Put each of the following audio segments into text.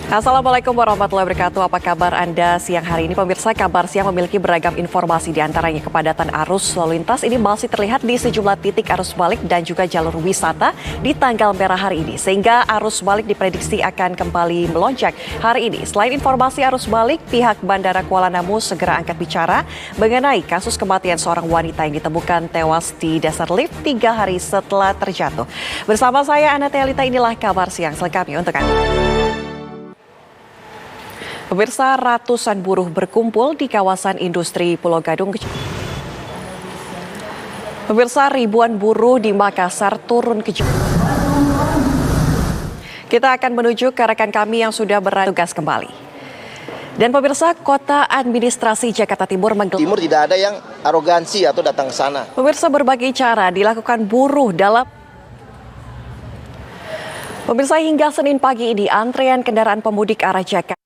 Assalamualaikum warahmatullahi wabarakatuh. Apa kabar Anda siang hari ini? Pemirsa, Kabar Siang memiliki beragam informasi, di antaranya kepadatan arus lalu lintas ini masih terlihat di sejumlah titik arus balik dan juga jalur wisata di tanggal merah hari ini. Sehingga arus balik diprediksi akan kembali melonjak hari ini. Selain informasi arus balik, pihak Bandara Kuala Namu segera angkat bicara mengenai kasus kematian seorang wanita yang ditemukan tewas di dasar lift 3 hari setelah terjatuh. Bersama saya Ana Telita, inilah Kabar Siang selengkapnya untuk Anda. Pemirsa, ratusan buruh berkumpul di kawasan industri Pulau Gadung. Pemirsa, ribuan buruh di Makassar turun ke jalan. Kita akan menuju ke rekan kami yang sudah bertugas kembali. Dan pemirsa, Kota Administrasi Jakarta Timur Timur tidak ada yang arogansi atau datang ke sana. Pemirsa, berbagai cara dilakukan buruh dalam. Pemirsa, hingga Senin pagi ini antrean kendaraan pemudik arah Jakarta.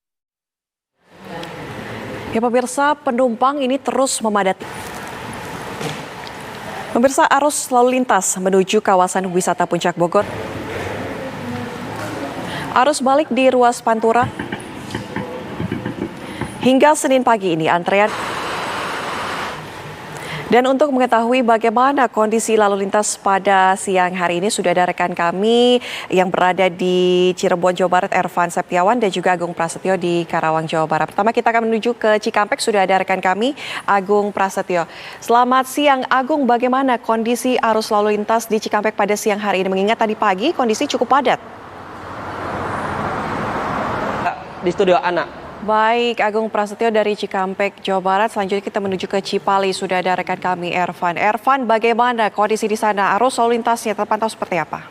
Ya pemirsa, penumpang ini terus memadati. Pemirsa, arus lalu lintas menuju kawasan wisata Puncak Bogor. Arus balik di ruas Pantura. Hingga Senin pagi ini antrean. Dan untuk mengetahui bagaimana kondisi lalu lintas pada siang hari ini, sudah ada rekan kami yang berada di Cirebon, Jawa Barat, Ervan Septiawan, dan juga Agung Prasetyo di Karawang, Jawa Barat. Pertama kita akan menuju ke Cikampek, sudah ada rekan kami, Agung Prasetyo. Selamat siang Agung, bagaimana kondisi arus lalu lintas di Cikampek pada siang hari ini? Mengingat tadi pagi kondisi cukup padat. Di studio Ana. Baik, Agung Prasetyo dari Cikampek, Jawa Barat. Selanjutnya kita menuju ke Cipali, sudah ada rekan kami Ervan. Ervan, bagaimana kondisi di sana? Arus lalu lintasnya terpantau seperti apa?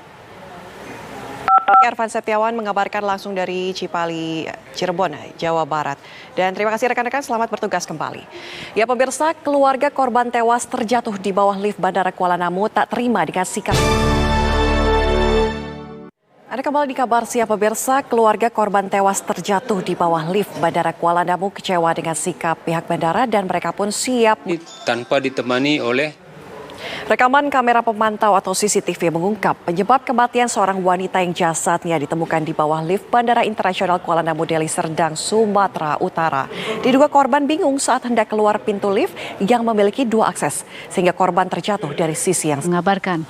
Ervan Septiawan mengabarkan langsung dari Cipali, Cirebon, Jawa Barat. Dan terima kasih rekan-rekan, selamat bertugas kembali. Ya pemirsa, keluarga korban tewas terjatuh di bawah lift Bandara Kuala Namu tak terima dengan sikap. Ada kembali di Kabar Siang pemirsa, keluarga korban tewas terjatuh di bawah lift Bandara Kuala Namu kecewa dengan sikap pihak bandara dan mereka pun siap tanpa ditemani oleh. Rekaman kamera pemantau atau CCTV mengungkap penyebab kematian seorang wanita yang jasadnya ditemukan di bawah lift Bandara Internasional Kuala Namu Deli Serdang, Sumatera Utara. Diduga korban bingung saat hendak keluar pintu lift yang memiliki 2 akses sehingga korban terjatuh dari sisi yang mengabarkan.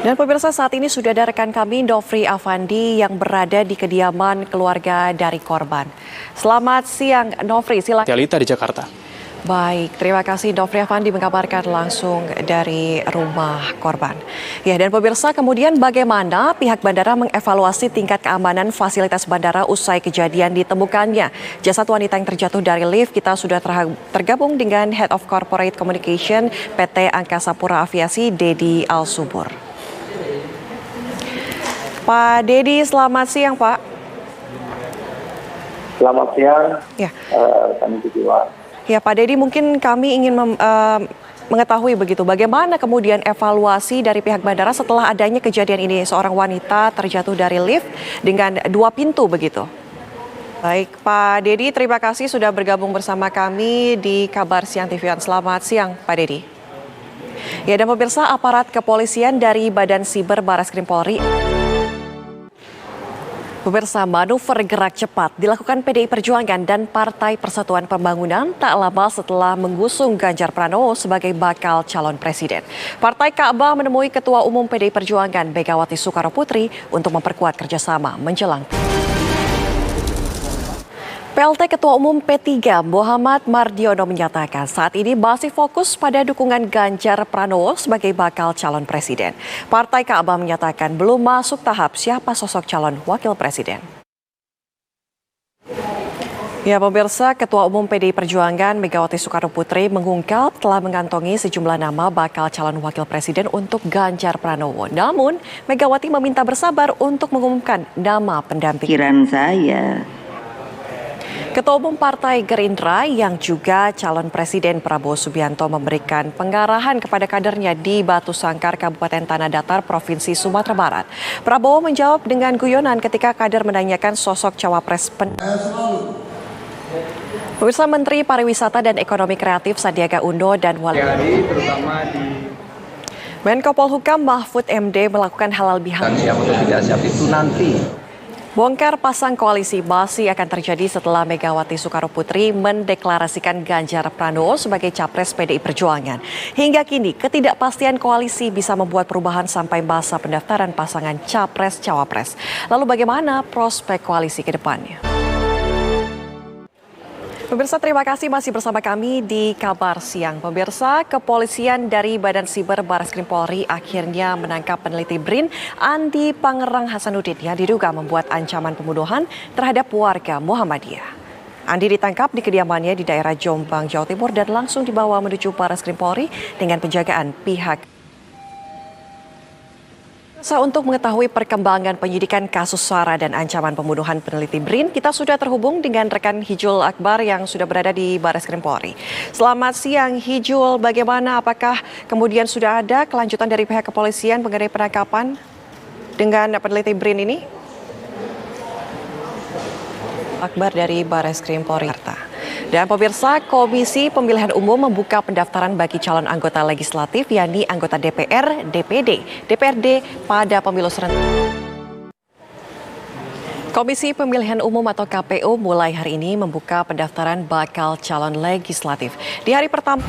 Dan pemirsa, saat ini sudah ada rekan kami Nofri Afandi yang berada di kediaman keluarga dari korban. Selamat siang Nofri, silakan. Telita di Jakarta. Baik, terima kasih Nofri Afandi mengabarkan langsung dari rumah korban. Ya, dan pemirsa, kemudian bagaimana pihak bandara mengevaluasi tingkat keamanan fasilitas bandara usai kejadian ditemukannya jasad wanita yang terjatuh dari lift? Kita sudah tergabung dengan Head of Corporate Communication PT Angkasa Pura Aviasi, Dedi Alsubur. Pak Dedi, selamat siang Pak. Selamat siang. Ya. Kami juga. Ya Pak Dedi, mungkin kami ingin mengetahui begitu, bagaimana kemudian evaluasi dari pihak bandara setelah adanya kejadian ini, seorang wanita terjatuh dari lift dengan 2 pintu begitu. Baik Pak Dedi, terima kasih sudah bergabung bersama kami di Kabar Siang TV One. Selamat siang Pak Dedi. Ya, dan pemirsa, aparat kepolisian dari Badan Siber Barreskrim Polri. Pemirsa, manuver gerak cepat dilakukan PDI Perjuangan dan Partai Persatuan Pembangunan tak lama setelah mengusung Ganjar Pranowo sebagai bakal calon presiden. Partai Ka'bah menemui Ketua Umum PDI Perjuangan Megawati Soekarnoputri untuk memperkuat kerjasama menjelang. PLT Ketua Umum P3 Muhammad Mardiono menyatakan saat ini masih fokus pada dukungan Ganjar Pranowo sebagai bakal calon presiden. Partai Ka'bah menyatakan belum masuk tahap siapa sosok calon wakil presiden. Ya pemirsa, Ketua Umum PDI Perjuangan Megawati Soekarnoputri mengungkap telah mengantongi sejumlah nama bakal calon wakil presiden untuk Ganjar Pranowo. Namun Megawati meminta bersabar untuk mengumumkan nama pendamping. Pikiran saya. Ketua Umum Partai Gerindra yang juga calon Presiden Prabowo Subianto memberikan pengarahan kepada kadernya di Batu Sangkar, Kabupaten Tanah Datar, Provinsi Sumatera Barat. Prabowo menjawab dengan guyonan ketika kader menanyakan sosok cawapres. Pemirsa, Menteri Pariwisata dan Ekonomi Kreatif Sandiaga Uno dan Menko Polhukam Mahfud MD melakukan halal bihalal. Siap atau tidak siap itu nanti. Bongkar pasang koalisi masih akan terjadi setelah Megawati Soekarnoputri mendeklarasikan Ganjar Pranowo sebagai capres PDI Perjuangan. Hingga kini, ketidakpastian koalisi bisa membuat perubahan sampai masa pendaftaran pasangan capres-cawapres. Lalu bagaimana prospek koalisi ke depannya? Pemirsa, terima kasih masih bersama kami di Kabar Siang. Pemirsa, kepolisian dari Badan Siber Barreskrim Polri akhirnya menangkap peneliti BRIN Andi Pangerang Hasanuddin yang diduga membuat ancaman pembunuhan terhadap warga Muhammadiyah. Andi ditangkap di kediamannya di daerah Jombang, Jawa Timur dan langsung dibawa menuju Barreskrim Polri dengan penjagaan pihak. Untuk mengetahui perkembangan penyidikan kasus SARA dan ancaman pembunuhan peneliti BRIN, kita sudah terhubung dengan rekan Hijul Akbar yang sudah berada di Barreskrim Polri. Selamat siang Hijul, bagaimana, apakah kemudian sudah ada kelanjutan dari pihak kepolisian mengenai penangkapan dengan peneliti BRIN ini? Akbar dari Barreskrim Polri. Dan pemirsa, Komisi Pemilihan Umum membuka pendaftaran bagi calon anggota legislatif, yakni anggota DPR, DPD, DPRD pada pemilu serentak. Komisi Pemilihan Umum atau KPU mulai hari ini membuka pendaftaran bakal calon legislatif. Di hari pertama,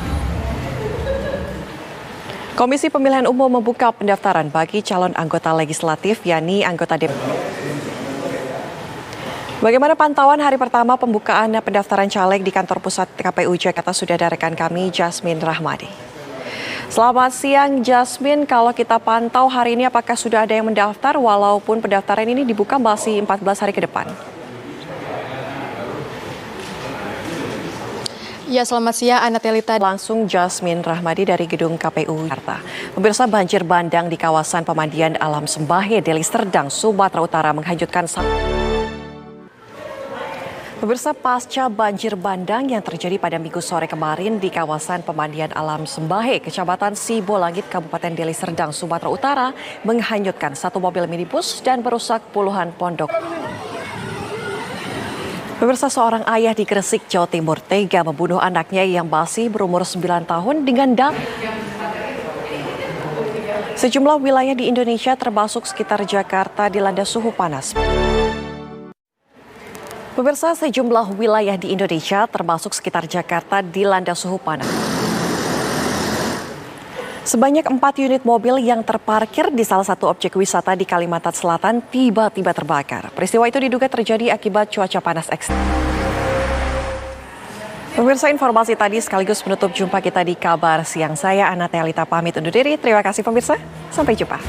Komisi Pemilihan Umum membuka pendaftaran bagi calon anggota legislatif, yakni anggota DPR. Bagaimana pantauan hari pertama pembukaan pendaftaran caleg di kantor pusat KPU Jakarta? Sudah ada rekan kami, Jasmine Rahmadi. Selamat siang, Jasmine. Kalau kita pantau hari ini, apakah sudah ada yang mendaftar walaupun pendaftaran ini dibuka masih 14 hari ke depan? Ya, selamat siang, Anatelita. Langsung Jasmine Rahmadi dari gedung KPU Jakarta. Pemirsa, banjir bandang di kawasan pemandian alam Sembahe, Deli Serdang, Sumatera Utara menghanyutkan Pemirsa, pasca banjir bandang yang terjadi pada Minggu sore kemarin di kawasan pemandian alam Sembahe, Kecamatan Sibolangit, Kabupaten Deli Serdang, Sumatera Utara, menghanyutkan satu mobil minibus dan merusak puluhan pondok. Pemirsa, seorang ayah di Gresik, Jawa Timur, tega membunuh anaknya yang masih berumur 9 tahun dengan Sejumlah wilayah di Indonesia termasuk sekitar Jakarta dilanda suhu panas. Pemirsa, sejumlah wilayah di Indonesia termasuk sekitar Jakarta dilanda suhu panas. Sebanyak 4 unit mobil yang terparkir di salah satu objek wisata di Kalimantan Selatan tiba-tiba terbakar. Peristiwa itu diduga terjadi akibat cuaca panas ekstrem. Pemirsa, informasi tadi sekaligus menutup jumpa kita di Kabar Siang. Saya Anatelita pamit undur diri. Terima kasih pemirsa. Sampai jumpa.